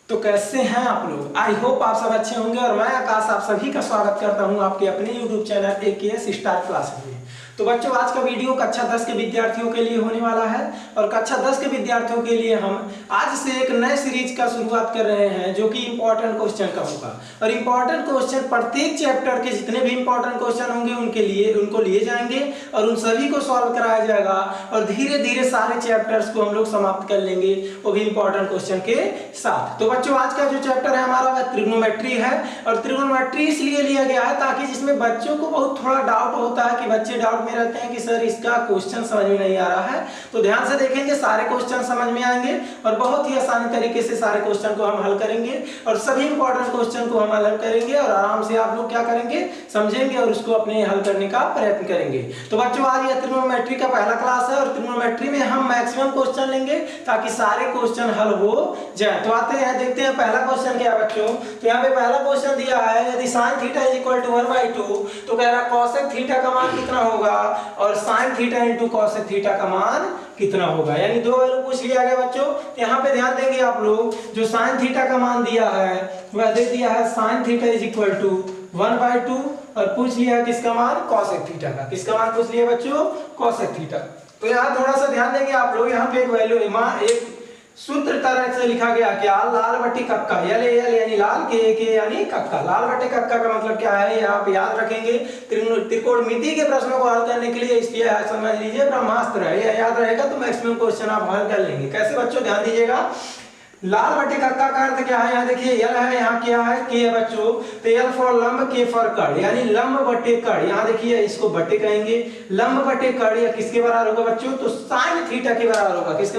तो कैसे हैं आप लोग। आई होप आप सब अच्छे होंगे और मैं आकाश आप सभी का स्वागत करता हूं आपके अपने YouTube channel AKS star class में। तो बच्चों, आज का वीडियो कक्षा 10 के विद्यार्थियों के लिए होने वाला है और कक्षा 10 के विद्यार्थियों के लिए हम आज से एक नए सीरीज का शुरुआत कर रहे हैं जो कि इंपॉर्टेंट क्वेश्चन का होगा। और इंपॉर्टेंट क्वेश्चन प्रत्येक चैप्टर के जितने भी इंपॉर्टेंट क्वेश्चन होंगे उनको लिए जाएंगे और उन सभी को सॉल्व कराया जाएगा और धीरे धीरे सारे चैप्टर्स को हम लोग समाप्त कर लेंगे, वो भी इंपॉर्टेंट क्वेश्चन के साथ। तो बच्चों, आज का जो चैप्टर है हमारा वह ट्रिग्नोमेट्री है और ट्रिग्नोमेट्री इसलिए लिया गया है ताकि जिसमें बच्चों को बहुत थोड़ा डाउट होता है कि बच्चे डाउट में रहते हैं कि सर इसका क्वेश्चन समझ में नहीं आ रहा है, तो ध्यान से देखेंगे सारे क्वेश्चन समझ में आएंगे और बहुत ही आसानी तरीके से सारे क्वेश्चन को हम हल करेंगे और सभी इंपॉर्टेंट क्वेश्चन को हम हल करेंगे और आराम से आप लोग क्या करेंगे, समझेंगे और उसको अपने हल करने का प्रयत्न करेंगे। तो बच्चों, आज यह ट्रिग्नोमेट्री का पहला क्लास है और ट्रिग्नोमेट्री में हम मैक्सिमम क्वेश्चन लेंगे ताकि सारे क्वेश्चन हल हो जाए। तो आते हैं, देखते हैं पहला क्वेश्चन क्या है बच्चों। तो यहाँ पे पहला क्वेश्चन दिया है, यदि sin थीटा = 1/2 तो कह रहा है cosec थीटा का मान कितना होगा और sin थीटा * cosec थीटा का मान कितना होगा, यानी दो वैल्यू पूछ लिया गया बच्चों। यहाँ पे ध्यान देंगे आप लोग, जो sin थीटा का मान दिया है वह दे दिया है sin थीटा = 1/2 और पूछ लिया है किसका मान, cosec थीटा का। किसका मान पूछ लिया बच्चों, cosec थीटा। तो यहाँ थोड़ा सा ध्यान देंगे आप लोग, यहाँ पे एक वैल्यू एक सूत्र तरह से लिखा गया क्या, लाल बटे कक्का, यानी लाल के यानी कक्का। लाल बटे कक्का का मतलब क्या है, ये आप याद रखेंगे त्रिकोणमिति के प्रश्नों को हल करने के लिए, इसलिए समझ लीजिए ब्रह्मास्त्र है, ये याद रहेगा तो मैक्सिमम क्वेश्चन आप हल कर लेंगे। कैसे बच्चों, ध्यान दीजिएगा। लाल बटे कक्का का अर्थ क्या है, यहाँ देखिए यल है, यहाँ क्या है के है बच्चों। तो यल फॉर लंब, के फॉर कड़, यानी लंब बटे कड़। यहाँ देखिए इसको बटे कहेंगे, लंब बटे कड़ या किसके बराबर होगा बच्चों, तो sin थीटा के बराबर होगा। किसके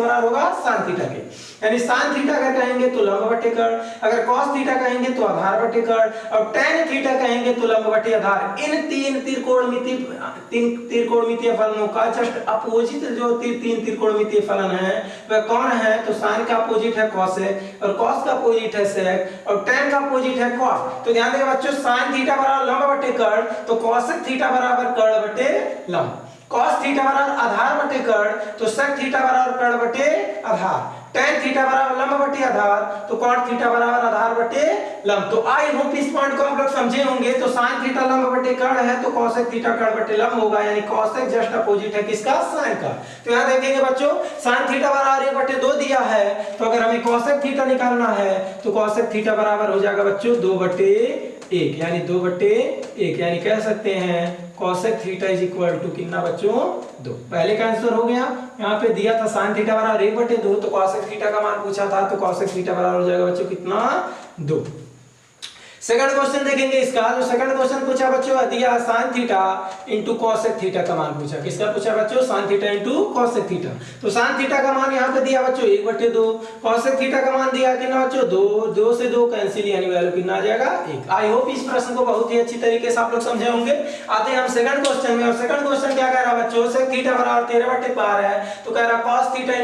बराबर होगा, sin थीटा के। यानी sin थीटा अगर कहेंगे तो लंब बटे कड़, अगर cos थीटा कहेंगे तो आधार बटे कड़ और tan थीटा कहेंगे तो लंब बटे आधार। इन तीन त्रिकोणमितीय फलनों का जस्ट अपोजिट जो तीन त्रिकोणमितीय फलन है वह कौन है, तो sin का अपोजिट है cosec और cos का अपोजिट है sec और tan का अपोजिट है cot। तो ध्यान देगा बच्चों, sin थीटा बराबर लंब बटे कड़ तो cosec थीटा बराबर कड़ बटे लंब, cos थीटा बराबर आधार बटे कड़ तो sec थीटा बराबर कड़ बटे आधार, tan थीटा बराबर लंब बटे आधार तो cot थीटा बराबर आधार बटे लंब। तो आई होप इस पॉइंट को आप लोग समझे होंगे। तो sin थीटा लंब बटे कड़ है तो cosec थीटा कड़ बटे लंब होगा, यानी cosec जस्ट अपोजिट है किसका, sin का। तो यहां देखेंगे बच्चों, sin थीटा बराबर 1/2 दिया है, तो अगर हमें cosec थीटा निकालना है तो cosec थीटा बराबर हो जाएगा बच्चों 2/1, यानी 2/1, यानी कह सकते हैं cosec थीटा = कितना बच्चों, 2। पहले का आंसर हो गया। यहाँ पे दिया था sin थीटा बराबर 1/2 तो cosec थीटा का मान पूछा था तो cosec थीटा बराबर हो जाएगा बच्चों कितना, 2। सेकंड क्वेश्चन देखेंगे इसका। जो सेकंड क्वेश्चन पूछा बच्चों, दिया sin थीटा * cosec थीटा का मान पूछा। किसका पूछा बच्चों, sin थीटा * cosec थीटा। तो sin थीटा का मान यहाँ पे दिया बच्चों 1/2, cosec थीटा का मान दिया कितना बच्चों, 2 से 2 कैंसिल, यानी वैल्यू कितना आ जाएगा, 1। आई होप इस प्रश्न को बहुत ही अच्छी तरीके से आप लोग समझे होंगे। आते हैं हम सेकंड क्वेश्चन में और सेकंड क्वेश्चन क्या कह रहा है बच्चों, sec थीटा बराबर 13/12 है तो कह रहा cos थीटा *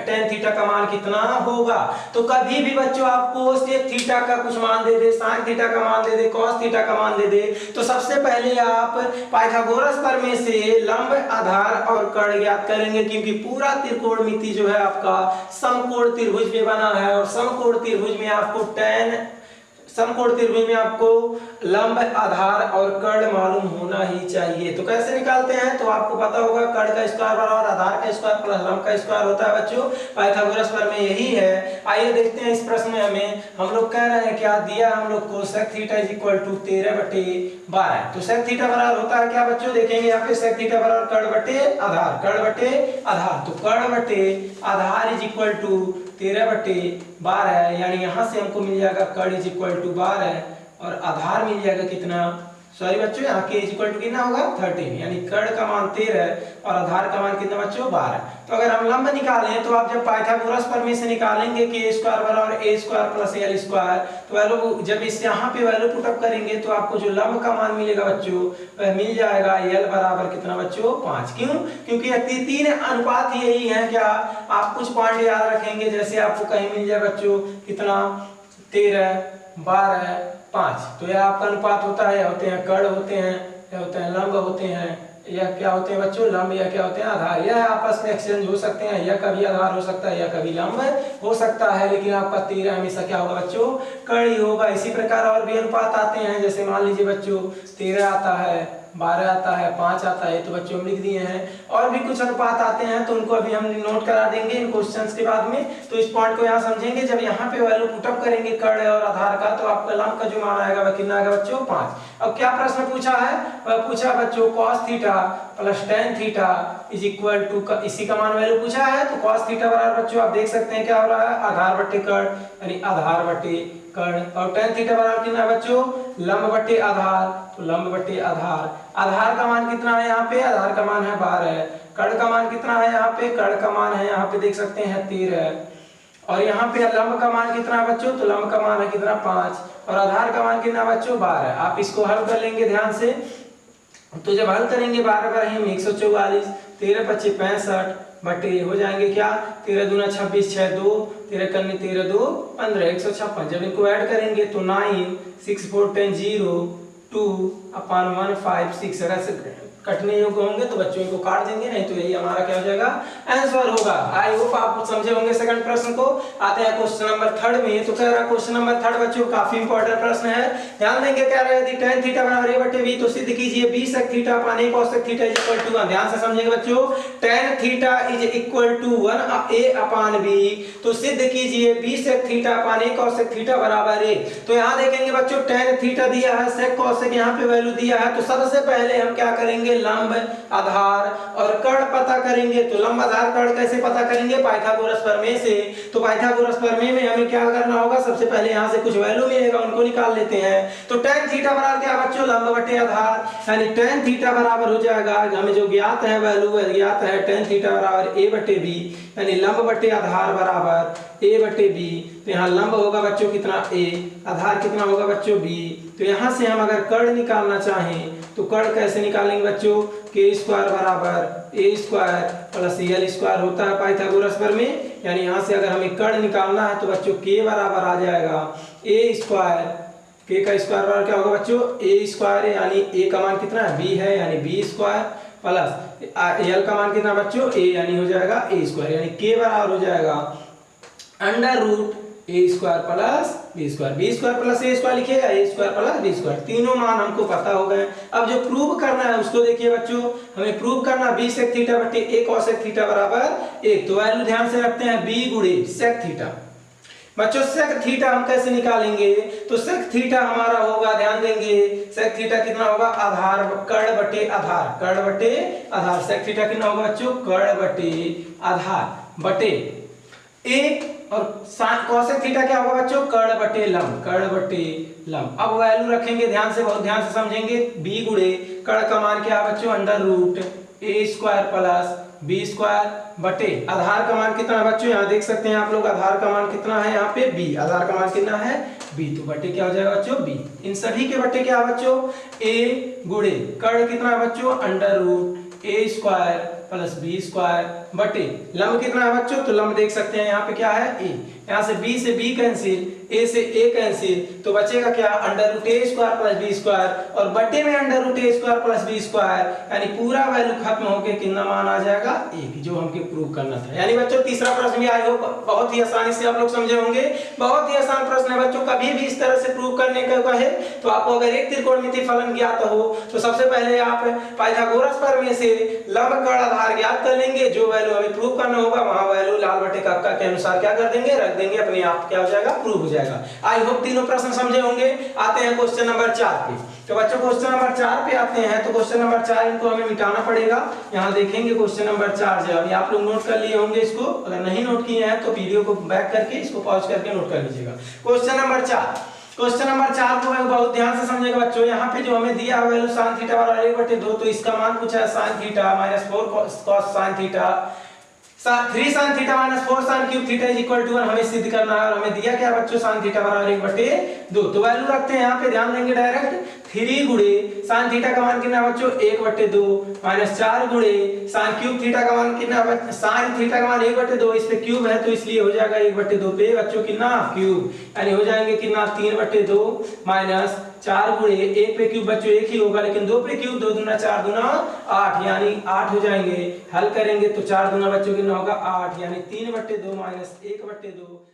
tan थीटा का मान कितना होगा। तो कभी भी बच्चों आपको sec थीटा का कुछ मान दे दे, sin थीटा का मान दे दे, cos थीटा का मान दे दे, तो सबसे पहले आप पाइथागोरस प्रमेय से लंब, आधार और कड़ ज्ञात करेंगे, क्योंकि पूरा त्रिकोणमिति जो है आपका समकोण त्रिभुज में बना है और समकोण त्रिभुज में आपको लंब, आधार और कड़ मालूम होना ही चाहिए। तो कैसे निकालते हैं, तो आपको पता होगा कड़ का स्क्वायर बराबर आधार का स्क्वायर प्लस लंब का स्क्वायर होता है बच्चों। पाइथागोरस प्रमेय यही है। आइए देखते हैं इस प्रश्न में हम लोग कह रहे हैं क्या दिया, हम लोग को sec थीटा = 13/12। तो sec थीटा बराबर होता है क्या बच्चों, देखेंगे यहाँ पे sec थीटा बराबर कड़ बटे आधार। तो कड़ बटे आधार = 13/12, यानी यहां से हमको मिल जाएगा कड़ = 12 और आधार मिल जाएगा कितना, सॉरी बच्चों, यहाँ के = कितना होगा, 13, यानी कड़ का मान 13 और आधार का मान कितना बच्चों, 12। तो अगर हम लंब निकालें तो आप जब पाइथागोरस प्रमेय से निकालेंगे कि a² बराबर a² + l², तो वैल्यू जब इस यहाँ पे वैल्यू पुट अप करेंगे तो आपको जो लंब का मान मिलेगा बच्चों वह मिल जाएगा l बराबर कितना बच्चों, 5। क्यों, क्योंकि तीन अनुपात यही है। क्या आप कुछ पॉइंट याद रखेंगे, जैसे आपको कहीं मिल जाए बच्चों कितना, 13, 12, 5, तो यह आपका अनुपात होता है, होते हैं कड़ होते हैं, होते हैं लंब होते हैं यह क्या होते हैं बच्चों, लंब, या क्या होते हैं आधार। यह आपस में एक्सचेंज हो सकते हैं, यह कभी आधार हो सकता है, यह कभी लंब हो सकता है, लेकिन आपका 13 हमेशा क्या होगा बच्चों, कर्ण ही होगा। इसी प्रकार और भी अनुपात आते हैं, जैसे मान लीजिए बच्चों 13 आता है, 12 आता है, 5 आता है, तो बच्चों हम लिख दिए हैं। और भी कुछ अनुपात आते हैं तो उनको अभी हम नोट करा देंगे इन क्वेश्चंस के बाद में। तो इस पॉइंट को यहाँ समझेंगे, जब यहाँ पे वैल्यू पुटअप करेंगे कर्ण और आधार का, तो आपका लंब का जो मान आएगा वह कितना आएगा बच्चों, 5। अब क्या प्रश्न पूछा है, वह पूछा बच्चों cos theta plus tan theta is equal to, इसी का मान वैल्यू पूछा है। तो cos थीटा बराबर बच्चों आप देख सकते हैं क्या हो रहा है, आधार बटे कर्ण, यानी आधार बटे कर्ण, और tan थीटा बराबर कितना है बच्चों, लंब बटे आधार, तो लंब बटे आधार। आधार का मान कितना है यहाँ पे, आधार का मान है 12, कर्ण का मान कितना है यहाँ पे, कर्ण का मान है यहाँ पे देख सकते हैं 13, और यहाँ पे लंब का मान कितना है बच्चों, तो लंब का मान है कितना 5, और आधार का मान कितना बच्चों 12। आप इसको हल कर लेंगे ध्यान से, तो जब हल करेंगे 12 बार हम 144, 13 25 65 बटे हो जाएंगे क्या, 13 दूना 26, 6 2, 13 कन्नी 13 2 15, 156। जब इनको ऐड करेंगे तो 9 6 4 10 0 2 अपॉन 1 5 6, अगर कटने योग्य होंगे तो बच्चों को काट देंगे, नहीं तो यही हमारा क्या हो जाएगा, आंसर होगा। आई होप आप समझे होंगे सेकंड प्रश्न को। आते हैं क्वेश्चन नंबर 3 में। तो कह रहा है क्वेश्चन नंबर 3 बच्चों काफी इंपॉर्टेंट प्रश्न है, ध्यान देंगे। कह रहा है यदि tan थीटा बराबर a बटे b तो सिद्ध कीजिए b sec theta upon a cos sec theta is equal to 1। ध्यान से समझेंगे बच्चों, tan theta is equal to 1 a upon b, तो सिद्ध कीजिए b sec theta upon a cos sec theta बराबर a। तो यहां देखेंगे बच्चों tan थीटा दिया है, sec cos sec यहां पे वैल्यू दिया है, तो सबसे पहले हम क्या करेंगे, लंब आधार और कर्ण पता करेंगे। तो लंब आधार कर्ण कैसे पता करेंगे, पाइथागोरस प्रमेय से। तो पाइथागोरस प्रमेय में हमें क्या करना होगा, सबसे पहले यहां से कुछ वैल्यू मिलेगा उनको निकाल लेते हैं। तो tan थीटा बराबर क्या बच्चों, लंब बटे आधार, यानी tan थीटा बराबर हो जाएगा, हमें जो ज्ञात है वैल्यू ज्ञात है, tan थीटा बराबर a बटे b, यानी लंब बटे आधार बराबर a बटे b। तो यहाँ लंब होगा बच्चों कितना a, आधार कितना होगा बच्चों b। तो यहाँ से हम अगर कर्ण निकालना चाहें तो कर्ण कैसे निकालेंगे बच्चों, k स्क्वायर बराबर a square plus l square होता है पाइथागोरस प्रमेय, यानी यहाँ से अगर हमें कर्ण निकालना है तो बच्चों k बराबर आ जाएगा a स्क्वायर, k का स्क्वायर बराबर क्या होगा बच्चों, a स्क्वायर, यानी a का मान कितना है b है, यानी b स्क्वायर प्लस l का मान कितना बच्चों a, यानी हो जाएगा a स्क्वायर, यानी k बराबर हो जाएगा under root a square plus b square, b square plus a square लिखिएगा, a square plus b square. तीनों मान हमको पता हो गए। अब जो प्रूव करना है उसको देखिए बच्चों, हमें प्रूव करना b sec थीटा बटे a cos sec थीटा बराबर 1। तो वैल्यू ध्यान से रखते हैं b गुणे sec थीटा। बच्चों sec थीटा हम कैसे निकालेंगे, तो sec थीटा हमारा होगा, ध्यान देंगे, sec थीटा कितना होगा, आधार कर्ण बटे आधार, कर्ण बटे आधार, sec थीटा कितना होगा बच्चों, कर्ण बटे आधार बटे a, और cos sec थीटा क्या होगा बच्चों, कर्ण बटे लंब, कर्ण बटे लंब। अब वैल्यू रखेंगे ध्यान से, बहुत ध्यान से समझेंगे, b गुणे कर्ण का मान क्या है बच्चों, under root a square plus b square बटे आधार का मान कितना है बच्चों, यहाँ देख सकते हैं आप लोग, आधार का मान कितना है यहाँ पे b, आधार का मान कितना है b, तो बटे क्या हो जाएगा बच्चों b। इन सभी के बटे क्या है बच्चों, a गुणे कर्ण कितना है बच्चों, under root a square plus b square बटे लंब कितना है बच्चों, तो लंब देख सकते हैं यहाँ पे क्या है a, यहाँ से b से b कैंसिल, a से a कैंसिल, तो बचेगा क्या, under root a square plus b square, और बटे में under root a square plus b square, यानी पूरा वैल्यू खत्म होके कितना मान आ जाएगा 1, जो हमको प्रूव करना था। यानी बच्चों तीसरा प्रश्न भी आई होप बहुत ही आसानी से आप लोग समझे होंगे, बहुत ही आसान प्रश्न है बच्चों। कभी भी इस तरह से प्रूव करने का कहे तो आपको अगर एक त्रिकोणमितीय फलन ज्ञात हो तो सबसे पहले आप पाइथागोरस प्रमेय से लंब कर्ण आधार ज्ञात कर लेंगे, जो वैल्यू हमें प्रूव करना होगा वहां वैल्यू लाल बटे कक्का के अनुसार क्या कर देंगे, रख देंगे, अपने आप क्या हो जाएगा, प्रूव हो जाएगा। आई होप तीनों प्रश्न समझे होंगे। आते हैं क्वेश्चन नंबर 4 पे। तो बच्चों क्वेश्चन नंबर 4 पे आते हैं, तो क्वेश्चन नंबर 4 इनको हमें मिटाना पड़ेगा। यहाँ देखेंगे क्वेश्चन नंबर 4 जो अभी आप लोग नोट कर लिए होंगे, इसको अगर नहीं नोट किए हैं तो वीडियो को बैक करके इसको पॉज करके नोट कर लीजिएगा। क्वेश्चन नंबर 4, क्वेश्चन नंबर 4 को बहुत ध्यान से समझिएगा बच्चों। यहाँ पे जो हमें दिया है वैल्यू sin थीटा बराबर 1/2, तो इसका मान पूछा है sin theta minus 4 cos sin theta, 3 sin theta minus 4 sin cube theta is equal to 1 हमें सिद्ध करना है, और हमें दिया क्या बच्चों, sin थीटा बराबर 1/2। तो वैल्यू रखते हैं यहाँ पे, ध्यान देंगे डायरेक्ट 3 गुणे साइन थीटा का मान कितना बच्चों 1/2 माइनस 4 गुणे साइन क्यूब थीटा का मान कितना साइन थीटा का मान 1/2 इस पे क्यूब है तो इसलिए हो जाएगा 1/2 पे बच्चों कितना क्यूब यानी हो जाएंगे कितना 3/2 माइनस 4 गुणे 1 पे क्यूब बच्चों 1 ही होगा लेकिन 2 पे क्यूब 2 दूना 4 दूना 8 यानी 8 हो जाएंगे। हल करेंगे तो 4 दूना बच्चों कितना होगा 8 यानी 3/2 माइनस 1/2